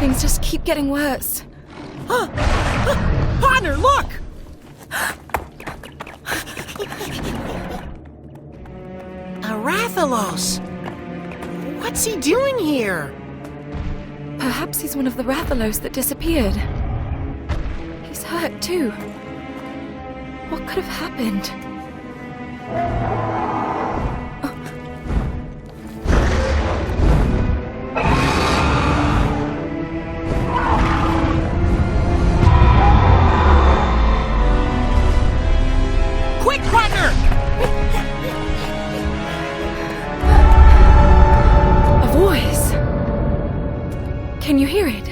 Things just keep getting worse. Partner, look! A Rathalos! What's he doing here? Perhaps he's one of the Rathalos that disappeared. He's hurt too. What could have happened? Quick, partner! A voice. Can you hear it?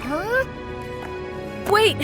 Huh? Wait!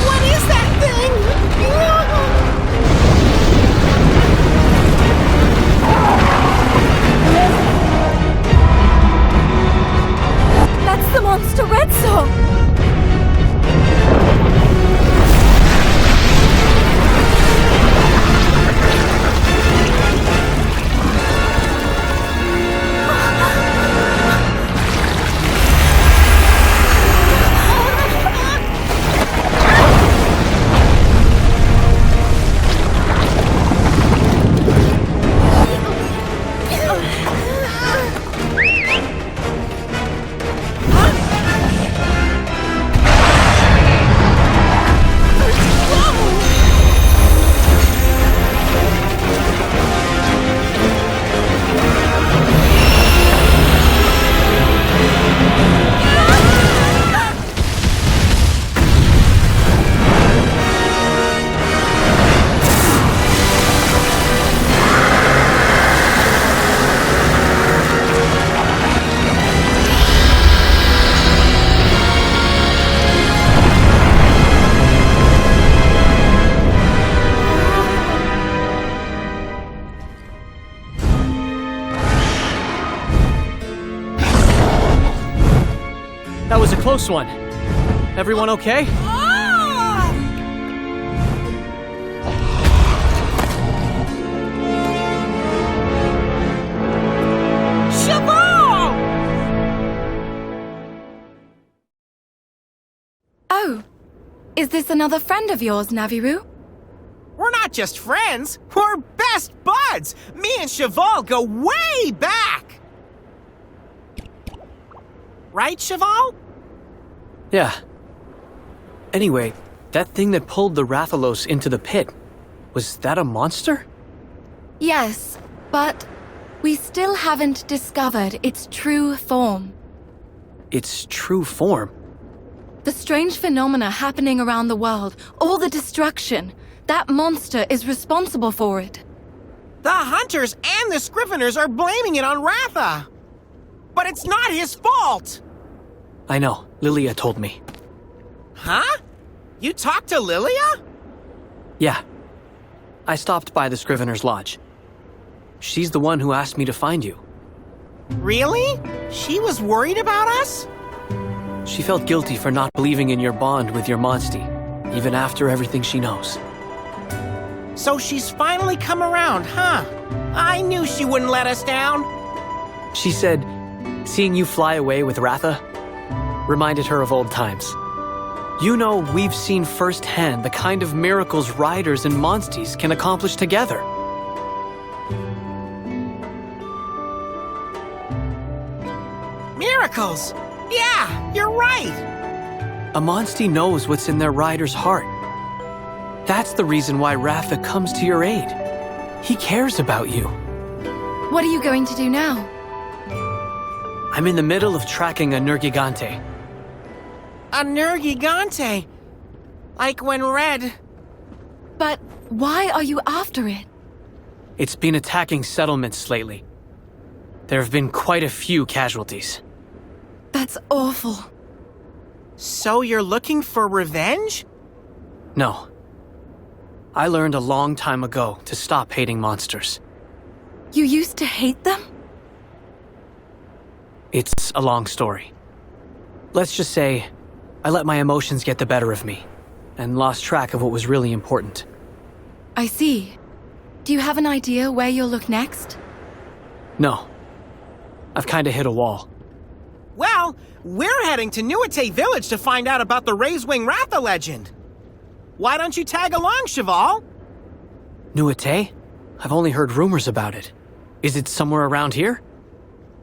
What is that thing? That's the monster Red Song! That was a close one. Everyone okay? Shabal! Oh, is this another friend of yours, Naviru? We're not just friends, we're best buds! Me and Cheval go way back! Right, Cheval? Yeah. Anyway, that thing that pulled the Rathalos into the pit, was that a monster? Yes, but we still haven't discovered its true form. Its true form? The strange phenomena happening around the world, all the destruction, that monster is responsible for it. The Hunters and the Scriveners are blaming it on Ratha! But it's not his fault! I know, Lilia told me. Huh? You talked to Lilia? Yeah. I stopped by the Scrivener's Lodge. She's the one who asked me to find you. Really? She was worried about us? She felt guilty for not believing in your bond with your Monstie, even after everything she knows. So she's finally come around, huh? I knew she wouldn't let us down. She said, seeing you fly away with Ratha reminded her of old times. You know, we've seen firsthand the kind of miracles riders and Monsties can accomplish together. Miracles! Yeah, you're right! A Monstie knows what's in their rider's heart. That's the reason why Ratha comes to your aid. He cares about you. What are you going to do now? I'm in the middle of tracking a Nergigante. A Nergigante! Like when Red... But why are you after it? It's been attacking settlements lately. There have been quite a few casualties. That's awful. So you're looking for revenge? No. I learned a long time ago to stop hating monsters. You used to hate them? It's a long story. Let's just say, I let my emotions get the better of me, and lost track of what was really important. I see. Do you have an idea where you'll look next? No. I've kinda hit a wall. Well, we're heading to Nuate Village to find out about the Raisewing Ratha legend. Why don't you tag along, Cheval? Nuate? I've only heard rumors about it. Is it somewhere around here?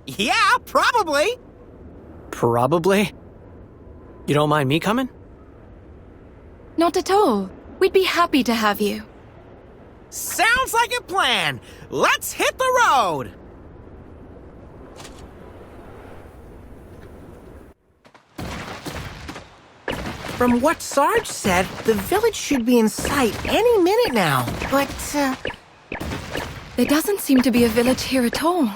Yeah, probably. Probably? You don't mind me coming? Not at all. We'd be happy to have you. Sounds like a plan. Let's hit the road. From what Sarge said, the village should be in sight any minute now. But, There doesn't seem to be a village here at all.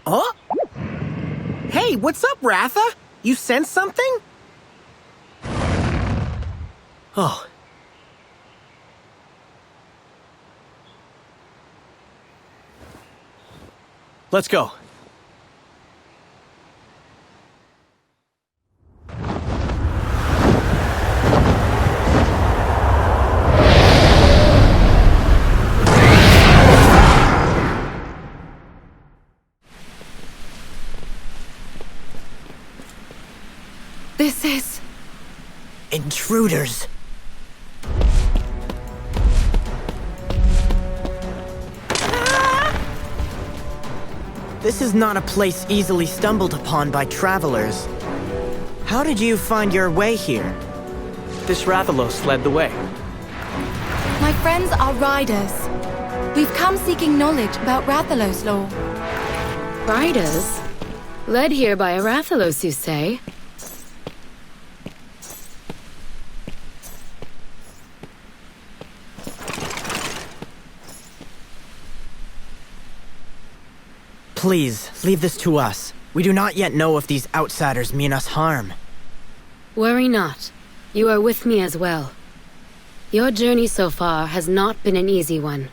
Huh? Hey, what's up, Ratha? You sense something? Oh. Let's go. This is... Intruders. This is not a place easily stumbled upon by travelers. How did you find your way here? This Rathalos led the way. My friends are riders. We've come seeking knowledge about Rathalos lore. Riders? Led here by a Rathalos, you say? Please, leave this to us. We do not yet know if these outsiders mean us harm. Worry not. You are with me as well. Your journey so far has not been an easy one.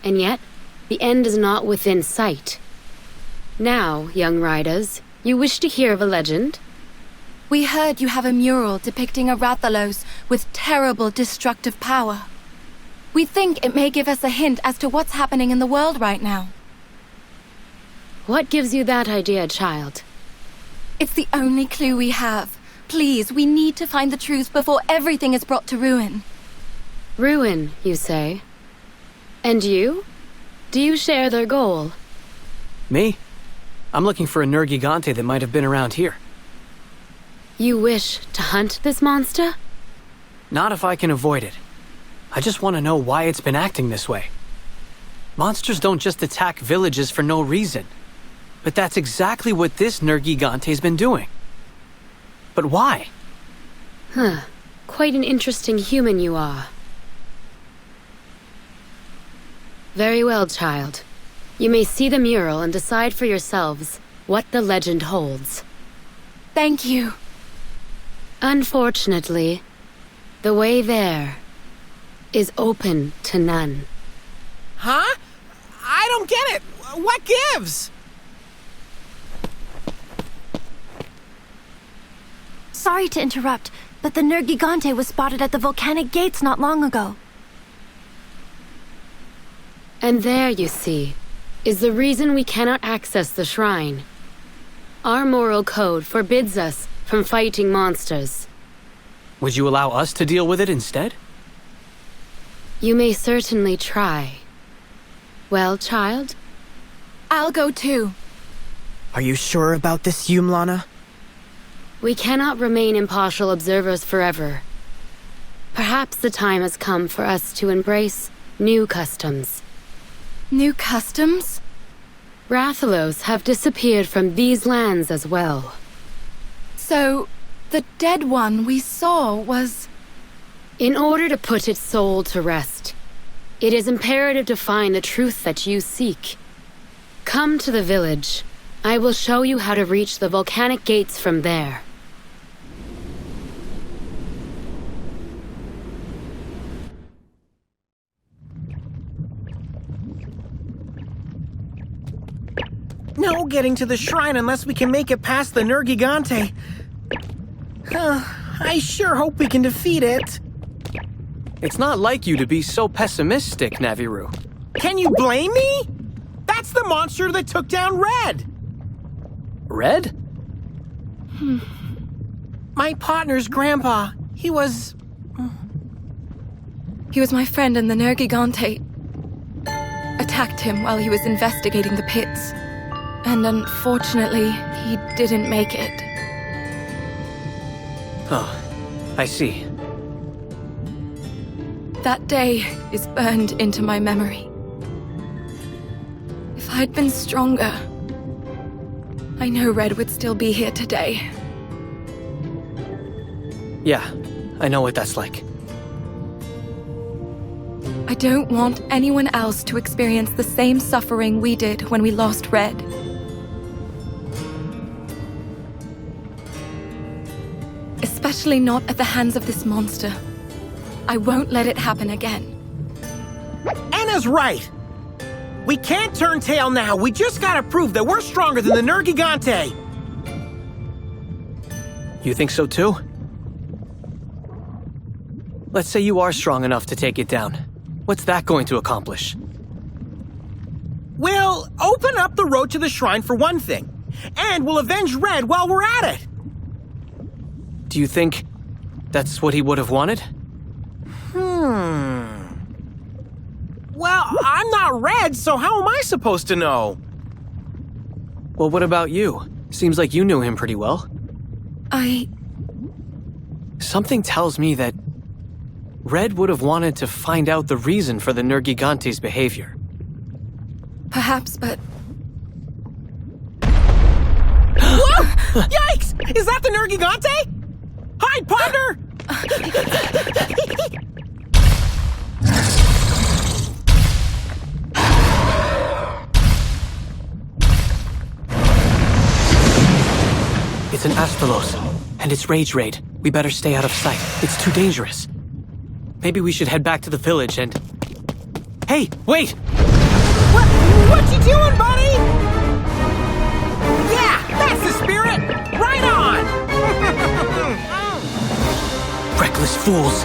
And yet, the end is not within sight. Now, young riders, you wish to hear of a legend? We heard you have a mural depicting a Rathalos with terrible destructive power. We think it may give us a hint as to what's happening in the world right now. What gives you that idea, child? It's the only clue we have. Please, we need to find the truth before everything is brought to ruin. Ruin, you say? And you? Do you share their goal? Me? I'm looking for a Nergigante that might have been around here. You wish to hunt this monster? Not if I can avoid it. I just want to know why it's been acting this way. Monsters don't just attack villages for no reason. But that's exactly what this Nergigante's been doing. But why? Huh. Quite an interesting human you are. Very well, child. You may see the mural and decide for yourselves what the legend holds. Thank you. Unfortunately, the way there is open to none. Huh? I don't get it. What gives? Sorry to interrupt, but the Nergigante was spotted at the volcanic gates not long ago. And there, you see, is the reason we cannot access the shrine. Our moral code forbids us from fighting monsters. Would you allow us to deal with it instead? You may certainly try. Well, child? I'll go too. Are you sure about this, Yumlana? We cannot remain impartial observers forever. Perhaps the time has come for us to embrace new customs. New customs? Rathalos have disappeared from these lands as well. So, the dead one we saw was... In order to put its soul to rest, it is imperative to find the truth that you seek. Come to the village. I will show you how to reach the volcanic gates from there. No getting to the shrine unless we can make it past the Nergigante. I sure hope we can defeat it. It's not like you to be so pessimistic, Naviru. Can you blame me? That's the monster that took down Red. Red? My partner's grandpa. He was my friend, and the Nergigante attacked him while he was investigating the pits. And unfortunately, he didn't make it. Oh, I see. That day is burned into my memory. If I'd been stronger, I know Red would still be here today. Yeah, I know what that's like. I don't want anyone else to experience the same suffering we did when we lost Red. Especially not at the hands of this monster. I won't let it happen again. Anna's right. We can't turn tail now. We just gotta prove that we're stronger than the Nergigante. You think so too? Let's say you are strong enough to take it down. What's that going to accomplish? We'll open up the road to the shrine for one thing. And we'll avenge Red while we're at it. Do you think that's what he would have wanted? Well, I'm not Red, so how am I supposed to know? Well, what about you? Seems like you knew him pretty well. Something tells me that Red would have wanted to find out the reason for the Nergigante's behavior. Perhaps, but... Whoa! Yikes! Is that the Nergigante? Hide, partner! It's an Astalos, and it's Rage Raid. We better stay out of sight. It's too dangerous. Maybe we should head back to the village and... Hey, wait! What you doing, buddy? Yeah, that's the spirit! Right on! Reckless fools!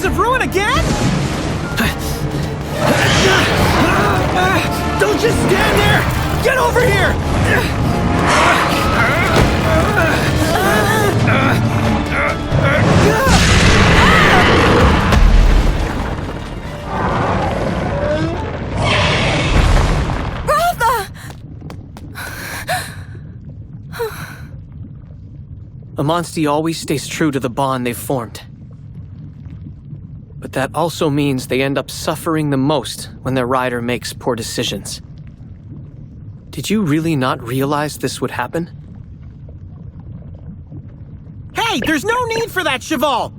Halls of Ruin again? Don't just stand there! Get over here! A Monstie always stays true to the bond they've formed. But that also means they end up suffering the most when their rider makes poor decisions. Did you really not realize this would happen? Hey, there's no need for that, Cheval!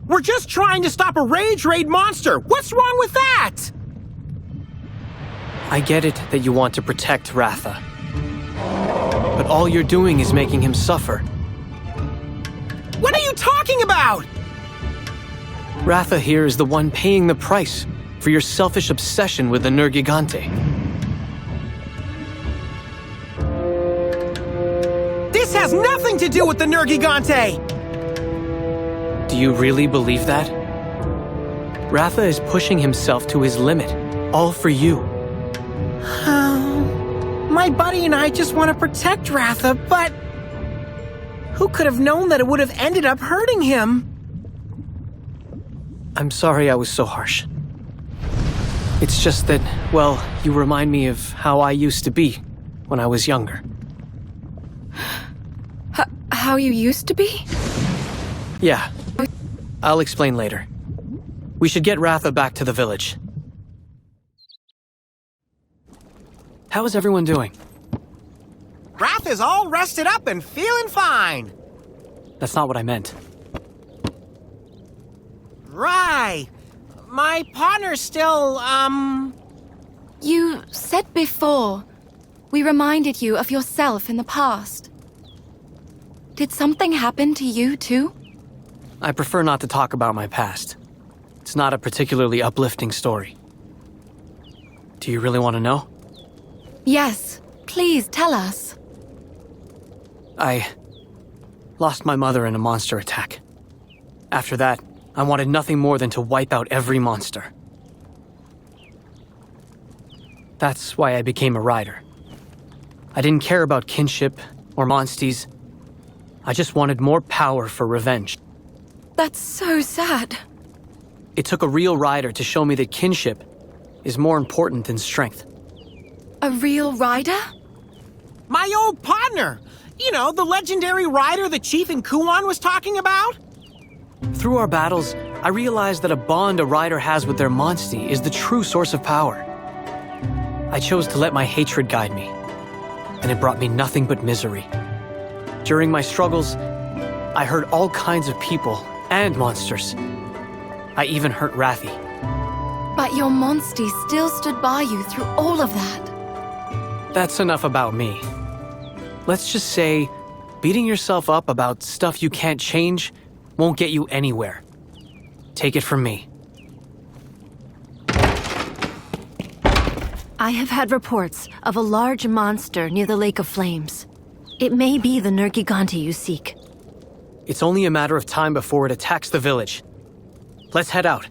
We're just trying to stop a Rage Raid monster! What's wrong with that? I get it that you want to protect Ratha. But all you're doing is making him suffer. What are you talking about? Ratha here is the one paying the price for your selfish obsession with the Nergigante. This has nothing to do with the Nergigante! Do you really believe that? Ratha is pushing himself to his limit, all for you. My buddy and I just want to protect Ratha, but... who could have known that it would have ended up hurting him? I'm sorry I was so harsh. It's just that, well, you remind me of how I used to be when I was younger. How you used to be? Yeah. I'll explain later. We should get Ratha back to the village. How is everyone doing? Ratha's all rested up and feeling fine. That's not what I meant. Right. My partner's still, You said before, we reminded you of yourself in the past. Did something happen to you, too? I prefer not to talk about my past. It's not a particularly uplifting story. Do you really want to know? Yes, please tell us. I lost my mother in a monster attack. After that, I wanted nothing more than to wipe out every monster. That's why I became a rider. I didn't care about kinship or monsties. I just wanted more power for revenge. That's so sad. It took a real rider to show me that kinship is more important than strength. A real rider? my old partner! You know, the legendary rider the Chief in Kuan was talking about? Through our battles, I realized that a bond a rider has with their monstie is the true source of power. I chose to let my hatred guide me, and it brought me nothing but misery. During my struggles, I hurt all kinds of people and monsters. I even hurt Rathi. But your monstie still stood by you through all of that. That's enough about me. Let's just say, beating yourself up about stuff you can't change won't get you anywhere. Take it from me. I have had reports of a large monster near the Lake of Flames. It may be the Nergigante you seek. It's only a matter of time before it attacks the village. Let's head out.